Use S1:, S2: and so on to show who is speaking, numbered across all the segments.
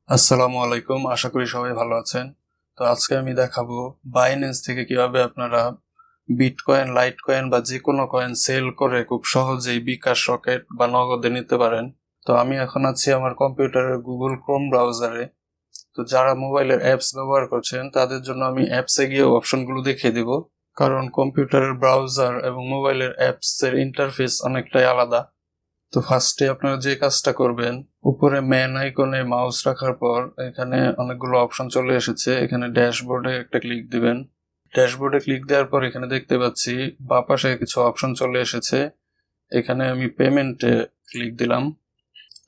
S1: আসসালামু আলাইকুম, আশা করি সবাই ভালো আছেন। তো আজকে আমি দেখাবো বাইন্যান্স থেকে কিভাবে আপনারা বিটকয়েন, লাইটকয়েন বা যে কোনো কয়েন সেল করে খুব সহজেই বিকাশ, রকেট বা নগদে নিতে পারেন। তো আমি এখন আছি আমার কম্পিউটারের গুগল ক্রোম ব্রাউজারে। তো যারা মোবাইলের অ্যাপস ব্যবহার করছেন তাদের জন্য আমি অ্যাপসে গিয়ে অপশনগুলো দেখিয়ে দিব, কারণ কম্পিউটারের ব্রাউজার এবং মোবাইলের অ্যাপসের ইন্টারফেস অনেকটাই আলাদা। তো ফার্স্টে আপনারা যে কাজটা করবেন, উপরে ম্যান আইকনে মাউস রাখার পর এখানে অনেকগুলো অপশন চলে এসেছে। এখানে ড্যাশবোর্ডে একটা ক্লিক দিবেন। ড্যাশবোর্ডে ক্লিক দেওয়ার পর এখানে দেখতে পাচ্ছি বাঁ পাশে কিছু অপশন চলে এসেছে। এখানে আমি পেমেন্টে ক্লিক দিলাম।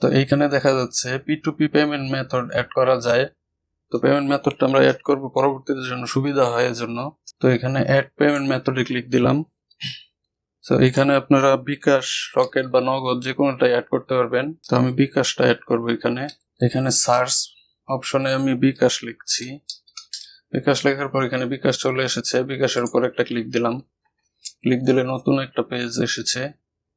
S1: তো এইখানে দেখা যাচ্ছে P2P পেমেন্ট মেথড অ্যাড করা যায়। তো পেমেন্ট মেথডটা আমরা অ্যাড করব পরবর্তীতে জন্য সুবিধা হয় এজন্য। তো এখানে অ্যাড পেমেন্ট মেথডে ক্লিক দিলাম। তো এখানে আপনারা বিকাশ, রকেট বা নগদ যে কোনোটাই অ্যাড করতে পারবেন। তো আমি বিকাশটা অ্যাড করব এখানে। এখানে সার্চ অপশনে আমি বিকাশ লিখছি। বিকাশ লেখার পর এখানে বিকাশ চলে এসেছে। বিকাশের উপর একটা ক্লিক দিলাম। ক্লিক দিলে নতুন একটা পেজ এসেছে।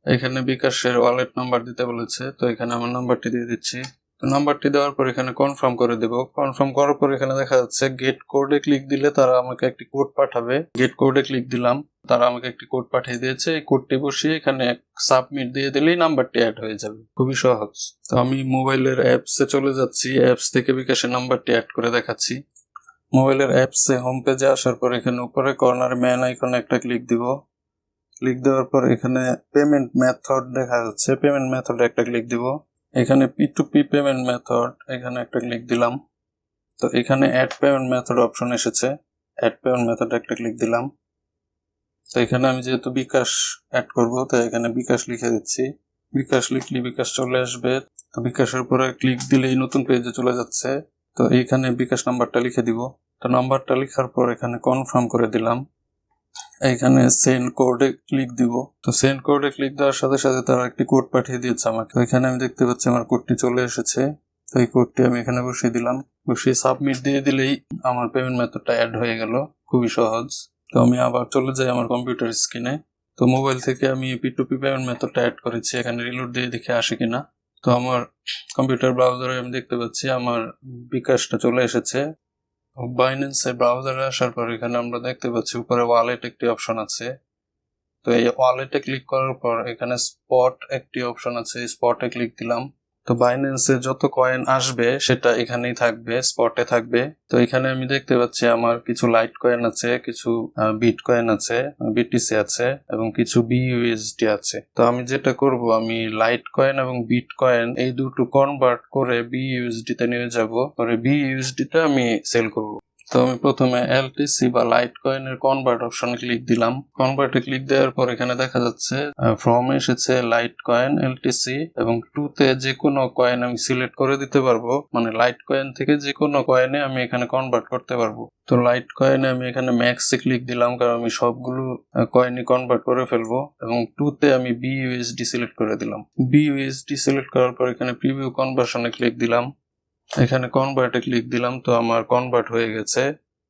S1: এখানে বিকাশের ওয়ালেট নাম্বার দিতে বলেছে, তো এখানে আমার নাম্বারটি দিয়ে দিচ্ছি। তো নাম্বারটি দেওয়ার পর এখানে কনফার্ম করে দেব। কনফার্ম করার পর এখানে দেখা যাচ্ছে গেট কোডে ক্লিক দিলে তারা আমাকে একটি কোড পাঠাবে। গেট কোডে ক্লিক দিলাম, তারা আমাকে একটি কোড পাঠিয়ে দিয়েছে। এই কোডটি বসিয়ে এখানে সাবমিট দিয়ে দিলেই নাম্বারটি অ্যাড হয়ে যাবে। খুবই সহজ। তো আমি মোবাইলের অ্যাপসে চলে যাচ্ছি। অ্যাপস থেকে বিকাশের নাম্বারটি অ্যাড করে দেখাচ্ছি। মোবাইলের অ্যাপসে হোম পেজে আসার পর এখানে উপরে কর্নারে ম্যান আইকনে একটা ক্লিক দিব। ক্লিক দেওয়ার পর এখানে পেমেন্ট মেথড দেখা যাচ্ছে। পেমেন্ট মেথডে একটা ক্লিক দিব। এখানে P2P পেমেন্ট মেথড, এখানে একটা ক্লিক দিলাম। তো এখানে অ্যাড পেমেন্ট মেথড অপশন এসেছে। অ্যাড পেমেন্ট মেথডে একটা ক্লিক দিলাম। তো এখানে আমি যেহেতু বিকাশ অ্যাড করব, তো এখানে বিকাশ লিখে দিচ্ছি। বিকাশ লিখলে বিকাশ চলে আসবে। তো বিকাশের উপরে ক্লিক দিলেই নতুন পেজে চলে যাচ্ছে। তো এইখানে বিকাশ নাম্বারটা লিখে দিব। তো নাম্বারটা লেখার পর এখানে কনফার্ম করে দিলাম। এইখানে সেন্ড কোডে ক্লিক দিব। তো সেন্ড কোডে ক্লিক দেওয়ার সাথে সাথে তারা একটি কোড পাঠিয়ে দিয়েছে আমাকে। তো এখানে আমি দেখতে পাচ্ছি আমার কোডটি চলে এসেছে। তো এই কোডটি আমি এখানে বসিয়ে দিলাম। বসিয়ে সাবমিট দিয়ে দিলেই আমার পেমেন্ট মেথডটা অ্যাড হয়ে গেল। খুবই সহজ। তো আমি আবার চলে যাই আমার কম্পিউটার স্ক্রিনে। তো মোবাইল থেকে আমি P2P পেমেন্ট মেথডটা অ্যাড করেছি। এখানে রিলোড দিয়ে দেখে আসে কিনা। তো আমার কম্পিউটার ব্রাউজারে আমি দেখতে পাচ্ছি আমার বিকাশটা চলে এসেছে। বাইন্যান্স এর ব্রাউজারে আসার পর এখানে আমরা দেখতে পাচ্ছি উপরে ওয়ালেট একটি অপশন আছে। তো এই ওয়ালেটে ক্লিক করার পর এখানে স্পট একটি অপশন আছে। স্পটে ক্লিক দিলাম। তো বাইন্যান্সে যত কয়েন আসবে সেটা এখানেই থাকবে, স্পটে থাকবে। তো এখানে আমি দেখতে পাচ্ছি আমার কিছু লাইট কয়েন আছে, কিছু বিটকয়েন আছে, বিটিসি আছে এবং কিছু বিইউএসডি আছে। তো আমি যেটা করব, আমি লাইট কয়েন এবং বিটকয়েন এই দুটো কনভার্ট করে বিইউএসডি তে নিয়ে যাব। পরে বিইউএসডি তে আমি সেল করব। তো আমি প্রথমে এলটিসি বা লাইট কয়েনের কনভার্ট অপশনে ক্লিক দিলাম। কনভার্টে ক্লিক দেওয়ার পর এখানে দেখা যাচ্ছে ফ্রম এসেছে লাইট কয়েন, এলটিসি এবং টুতে যে কোনো কয়েন আমি সিলেক্ট করে দিতে পারবো। মানে লাইট কয়েন থেকে যে কোনো কয়েনে আমি এখানে কনভার্ট করতে পারবো। তো লাইট কয়েনে আমি এখানে ম্যাক্সে ক্লিক দিলাম, কারণ আমি সবগুলো কয়েনই কনভার্ট করে ফেলবো। এবং টুতে আমি বিইউএসডি সিলেক্ট করে দিলাম। বিইউএসডি সিলেক্ট করার পর এখানে প্রিভিউ কনভার্সনে ক্লিক দিলাম। এখানে কনভার্টে ক্লিক দিলাম। তো আমার কনভার্ট হয়ে গেছে।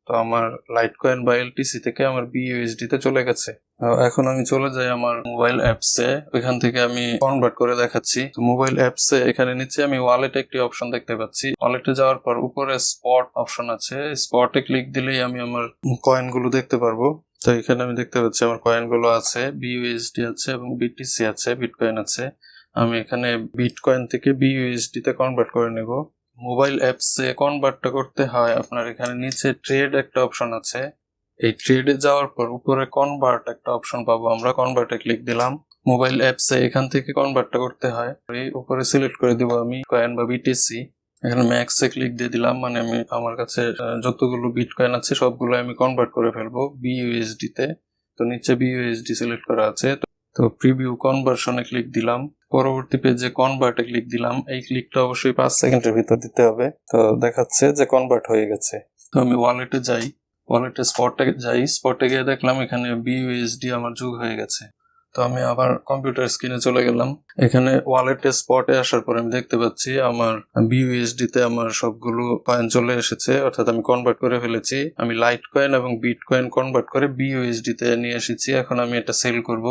S1: তো আমার লাইট কয়েন বা এলটিসি থেকে আমার বিইউএসডি তে চলে গেছে। এখন আমি চলে যাই আমার মোবাইল অ্যাপসে। ওইখান থেকে আমি কনভার্ট করে দেখাচ্ছি। তো মোবাইল অ্যাপসে এখানে নিচে আমি ওয়ালেট একটি অপশন দেখতে পাচ্ছি। ওয়ালেটে যাওয়ার পর উপরে স্পট অপশন আছে। স্পটে ক্লিক দিলেই আমি আমার কয়েনগুলো দেখতে পারবো। তো এখানে আমি দেখতে পাচ্ছি আমার কয়েনগুলো আছে, বিইউএসডি আছে এবং বিটিসি আছে, বিটকয়েন আছে। আমি এখানে বিটকয়েন থেকে বিইউএসডি তে কনভার্ট করে নেব। মোবাইল অ্যাপসে কনভার্টটা করতে হয় আপনার এখানে নিচে ট্রেড একটা অপশন আছে। এই ট্রেডে যাওয়ার পর উপরে কনভার্ট একটা অপশন পাবো আমরা। কনভার্টে ক্লিক দিলাম। মোবাইল অ্যাপসে এখান থেকে কনভার্টটা করতে হয়। এই উপরে সিলেক্ট করে দিব আমি কয়েন বা বিটিসি। এখানে ম্যাক্সে ক্লিক দিয়ে দিলাম, মানে আমি আমার কাছে যতগুলো বিটকয়েন আছে সবগুলো আমি কনভার্ট করে ফেলবো বিইউএসডি তে। তো নিচে বিইউএসডি সিলেক্ট করা আছে। তো প্রিভিউ কনভার্সনে ক্লিক দিলাম। পরবর্তী পেজে কনভার্টে ক্লিক দিলাম। এই ক্লিকটা অবশ্যই 5 সেকেন্ডের ভিতর দিতে হবে। তো দেখাচ্ছে যে কনভার্ট হয়ে গেছে। তো আমি ওয়ালেটে যাই। ওয়ালেটে স্পটে যাই। স্পটে গিয়ে দেখলাম এখানে বিইউএসডি আমার যোগ হয়ে গেছে। তো আমি আবার কম্পিউটার স্ক্রিনে চলে গেলাম। এখানে ওয়ালেটে স্পটে আসার পর আমি দেখতে পাচ্ছি আমার বিইউএসডি তে আমার সবগুলো কয়েন চলে এসেছে, অর্থাৎ আমি কনভার্ট করে ফেলেছি। আমি লাইট কয়েন এবং বিটকয়েন কনভার্ট করে বিইউএসডি তে নিয়ে এসেছি। এখন আমি এটা সেল করব।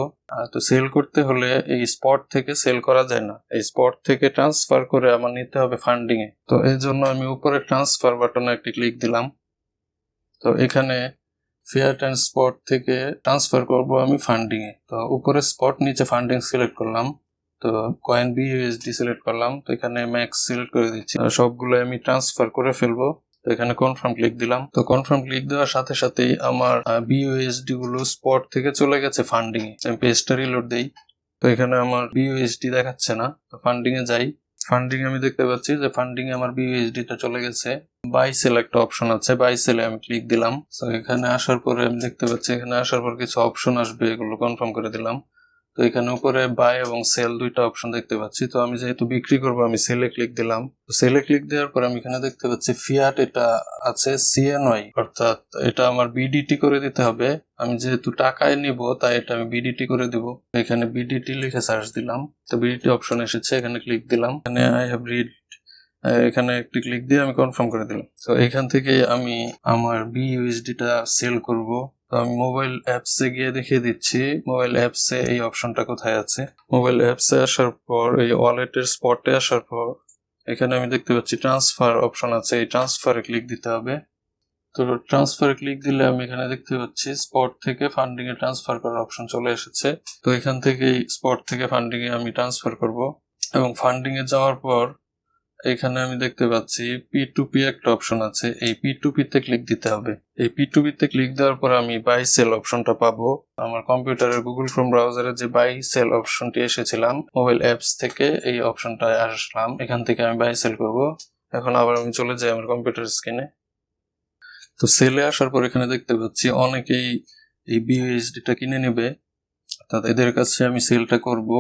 S1: তো সেল করতে হলে এই স্পট থেকে সেল করা যায় না, এই স্পট থেকে ট্রান্সফার করে আমার নিতে হবে ফান্ডিং এ। তো এই জন্য আমি উপরে ট্রান্সফার বাটনে একটি ক্লিক দিলাম। তো এখানে ফিয়াট অ্যান্ড স্পট থেকে ট্রান্সফার করব আমি ফান্ডিং এ। তো উপরে স্পট, নিচে ফান্ডিং সিলেক্ট করলাম। তো কয়েন বিইউএসডি সিলেক্ট করলাম। তো এখানে ম্যাক্স সিলেক্ট করে দিচ্ছি। সবগুলো আমি ট্রান্সফার করে ফেলবো। তো এখানে কনফার্ম ক্লিক দিলাম। তো কনফার্ম ক্লিক দেওয়ার সাথে সাথেই আমার বিইউএসডি গুলো স্পট থেকে চলে গেছে ফান্ডিং এ। আমি পেজটা রিলোড দেই। তো এখানে আমার বিইউএসডি দেখাচ্ছে না। তো ফান্ডিং এ যাই। ফান্ডিং আমি দেখতে পাচ্ছি যে ফান্ডিং এ আমার বিইউএসডি টা চলে গেছে। বাই সেল একটা অপশন আছে, বাই সেলে আমি ক্লিক দিলাম। তো এখানে আসার পরে আমি দেখতে পাচ্ছি এখানে আসার পর কিছু অপশন আসবে, এগুলো কনফার্ম করে দিলাম। তো এখানে উপরে বাই এবং সেল দুইটা অপশন দেখতে পাচ্ছি। তো আমি যেহেতু বিক্রি করব আমি সেলে ক্লিক দিলাম। তো সেলে ক্লিক দেওয়ার পর আমি এখানে দেখতে পাচ্ছি ফিয়াট এটা আছে সিএনওয়াই, অর্থাৎ এটা আমার বিডিটি করে দিতে হবে। আমি যেহেতু টাকায় নিব তাই এটা আমি বিডিটি করে দিব। এখানে বিডিটি লিখে সার্চ দিলাম। তো বিডিটি অপশন এসেছে, এখানে ক্লিক দিলাম। এখানে আই হ্যাভ রিড, এখানে একটি ক্লিক দিয়ে আমি কনফার্ম করে দিলাম। তো এখান থেকে আমি আমার বিইউএসডি টা সেল করব। তো আমি মোবাইল অ্যাপসে গিয়ে দেখিয়ে দিচ্ছি মোবাইল অ্যাপসে এই অপশনটা কোথায় আছে। মোবাইল অ্যাপসে আসার পর এই ওয়ালেটের স্পটে আসার পর এখানে আমি দেখতে পাচ্ছি ট্রান্সফার অপশন আছে, এই ট্রান্সফারে ক্লিক দিতে হবে। তো ট্রান্সফারে ক্লিক দিলে আমি এখানে দেখতে পাচ্ছি স্পট থেকে ফান্ডিং এ ট্রান্সফার করার অপশন চলে এসেছে। তো এখান থেকে স্পট থেকে ফান্ডিং এ আমি ট্রান্সফার করব এবং ফান্ডিং এ যাওয়ার পর এখানে আমি দেখতে পাচ্ছি P2P একটা অপশন আছে, এই P2P তে ক্লিক দিতে হবে। এই P2P তে ক্লিক দেওয়ার পর আমি বাই সেল অপশনটা পাবো। আমার কম্পিউটারের গুগল ক্রোম ব্রাউজারে যে বাই সেল অপশনটি এসেছিলাম মোবাইল অ্যাপস থেকে এই অপশনটা আসলাম, এখান থেকে আমি বাই সেল করব। এখন আবার আমি চলে যাই আমার কম্পিউটার স্ক্রিনে। তো সেলে আসার পর এখানে দেখতে পাচ্ছি অনেকেই এই বিইউএসডিটা কিনে নেবে, অর্থাৎ এদের কাছে আমি সেলটা করব।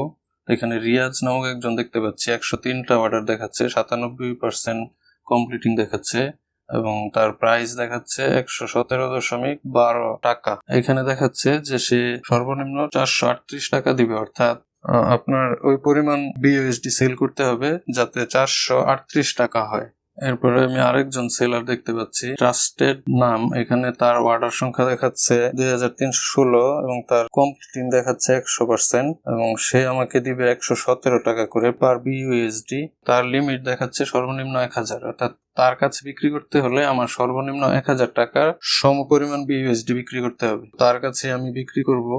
S1: এখানে রিয়াজ নামক একজন দেখতে পাচ্ছি 103টা অর্ডার দেখাচ্ছে, 97% কমপ্লিটিং দেখাচ্ছে এবং তার প্রাইস দেখাচ্ছে 117.12 টাকা। এখানে দেখাচ্ছে যে সে সর্বনিম্ন 438 টাকা দিবে, অর্থাৎ আপনার ওই পরিমাণ বিইউএসডি সেল করতে হবে যাতে 438 টাকা হয়। এরপরে আমি আরেকজন সেলার দেখতে পাচ্ছি ট্রাস্টেড নাম, এখানে তার অর্ডার সংখ্যা দেখাচ্ছে 2316 এবং তার কমপ্লিটিং দেখাচ্ছে 100% এবং সে আমাকে দিবে 117 টাকা করে পার বিইউএসডি। তার লিমিট দেখাচ্ছে সর্বনিম্ন 1000, অর্থাৎ তার কাছে বিক্রি করতে হলে আমার সর্বনিম্ন 1000 টাকার সমপরিমাণ বিইউএসডি বিক্রি করতে হবে। তার কাছে আমি বিক্রি করব।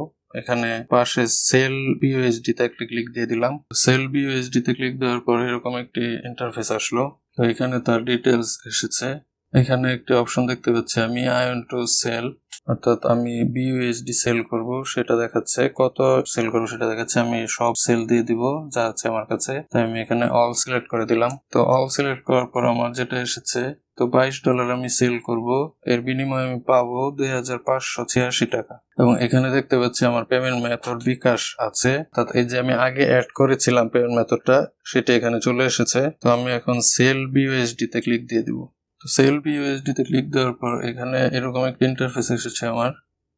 S1: এখানে পাশে সেল বিইউএসডি তে একটা ক্লিক দিয়ে দিলাম। সেল বিইউএসডি তে ক্লিক দেওয়ার পর এরকম একটি ইন্টারফেস আসলো। তো এখানে তার ডিটেলস এসেছে। এখানে একটি অপশন দেখতে পাচ্ছি আমি আই ওয়ান্ট টু সেল, অর্থাৎ আমি বিইউএসডি সেল করব সেটা দেখাচ্ছে, কত সেল করব সেটা দেখাচ্ছে। আমি সব সেল দিয়ে দিব যা আছে আমার কাছে, তাই আমি এখানে অল সিলেক্ট করে দিলাম। তো অল সিলেক্ট করার পর আমার যেটা এসেছে, তো $22 আমি সেল করব, এর বিনিময়ে আমি পাবো 2586 টাকা। এবং এখানে দেখতে পাচ্ছি আমার পেমেন্ট মেথড বিকাশ আছে, অর্থাৎ এই যে আমি আগে অ্যাড করেছিলাম পেমেন্ট মেথডটা সেটা এখানে চলে এসেছে। তো আমি এখন সেল বিইউএসডি তে ক্লিক দিয়ে দিব। তো সেল বিইউএসডি তে ক্লিক দেওয়ার পর এখানে এরকম একটা ইন্টারফেস এসেছে আমার।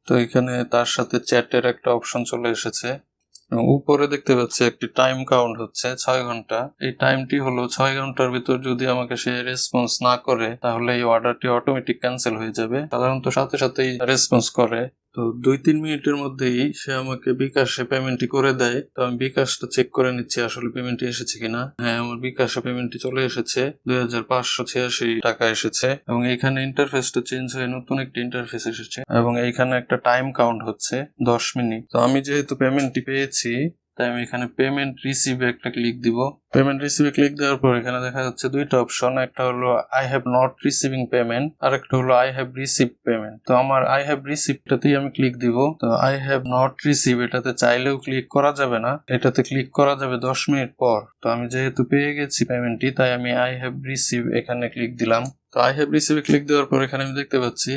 S1: তো এখানে তার সাথে চ্যাটের একটা অপশন চলে এসেছে এবং উপরে দেখতে পাচ্ছি একটি টাইম কাউন্ট হচ্ছে 6 ঘন্টা। এই টাইমটি হলো 6 ঘন্টার ভিতর যদি আমাকে সে রেসপন্স না করে তাহলে এই অর্ডারটি অটোমেটিক ক্যান্সেল হয়ে যাবে। সাধারণত সাথে সাথেই রেসপন্স করে। তো 2-3 মিনিটের মধ্যেই সে আমাকে বিকাশে পেমেন্টটি করে দেয়। তো আমি বিকাশটা চেক করে নিচ্ছি আসলে পেমেন্টটি এসেছে কিনা। হ্যাঁ, আমার বিকাশে পেমেন্টটি চলে এসেছে, 2586 টাকা এসেছে এবং এখানে ইন্টারফেসটা চেঞ্জ হয়ে নতুন একটি ইন্টারফেস এসেছে এবং এইখানে একটা টাইম কাউন্ট হচ্ছে 10 মিনিট। তো আমি যেহেতু পেমেন্টটি পেয়েছি তাই আমি এখানে পেমেন্ট রিসিভে একটা ক্লিক দিব। পেমেন্ট রিসিভে ক্লিক দেওয়ার পর এখানে দেখা যাচ্ছে দুইটা অপশন, একটা হলো I have not receiving payment আর একটা হলো আই হ্যাভ রিসিভ পেমেন্ট। তো আমার আই হ্যাভ রিসিভটাতেই আমি ক্লিক দিব। তো আই হ্যাভ নট রিসিভ এটাতে চাইলেও ক্লিক করা যাবে না, এটাতে ক্লিক করা যাবে 10 মিনিট পর। তো আমি যেহেতু পেয়ে গেছি পেমেন্টটি তাই আমি আই হ্যাভ রিসিভ এখানে ক্লিক দিলাম। তো আই হ্যাভ রিসিভে ক্লিক দেওয়ার পর এখানে আমি দেখতে পাচ্ছি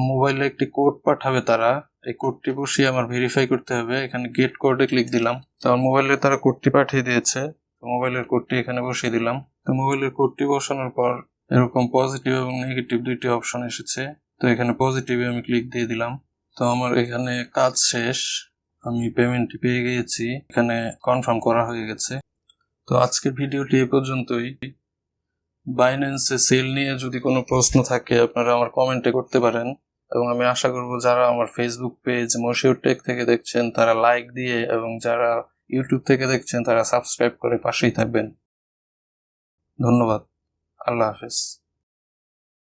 S1: মোবাইলে একটি কোড পাঠাবে তারা, এই কোডটি বসিয়ে আমার ভেরিফাই করতে হবে। এখানে গেট কোডে ক্লিক দিলাম। তো আমার মোবাইলে তারা কোডটি পাঠিয়ে দিয়েছে, তো মোবাইলের কোডটি এখানে বসিয়ে দিলাম। তো মোবাইলের কোডটি বসানোর পর এরকম পজিটিভ এবং নেগেটিভ দুইটি অপশন এসেছে। তো এখানে পজিটিভে আমি ক্লিক দিয়ে দিলাম। তো আমার এখানে কাজ শেষ। আমি পেমেন্টটি পেয়ে গিয়েছি, এখানে কনফার্ম করা হয়ে গেছে। তো আজকের ভিডিওটি এ পর্যন্তই। বাইন্যান্সে সেল নিয়ে যদি কোনো প্রশ্ন থাকে আপনারা আমার কমেন্টে করতে পারেন, এবং আমি আশা করব যারা আমার ফেসবুক পেজ মশিউর টেক থেকে দেখছেন তারা লাইক দিয়ে, এবং যারা ইউটিউব থেকে দেখছেন তারা সাবস্ক্রাইব করে পাশেই থাকবেন। ধন্যবাদ। আল্লাহ হাফেজ।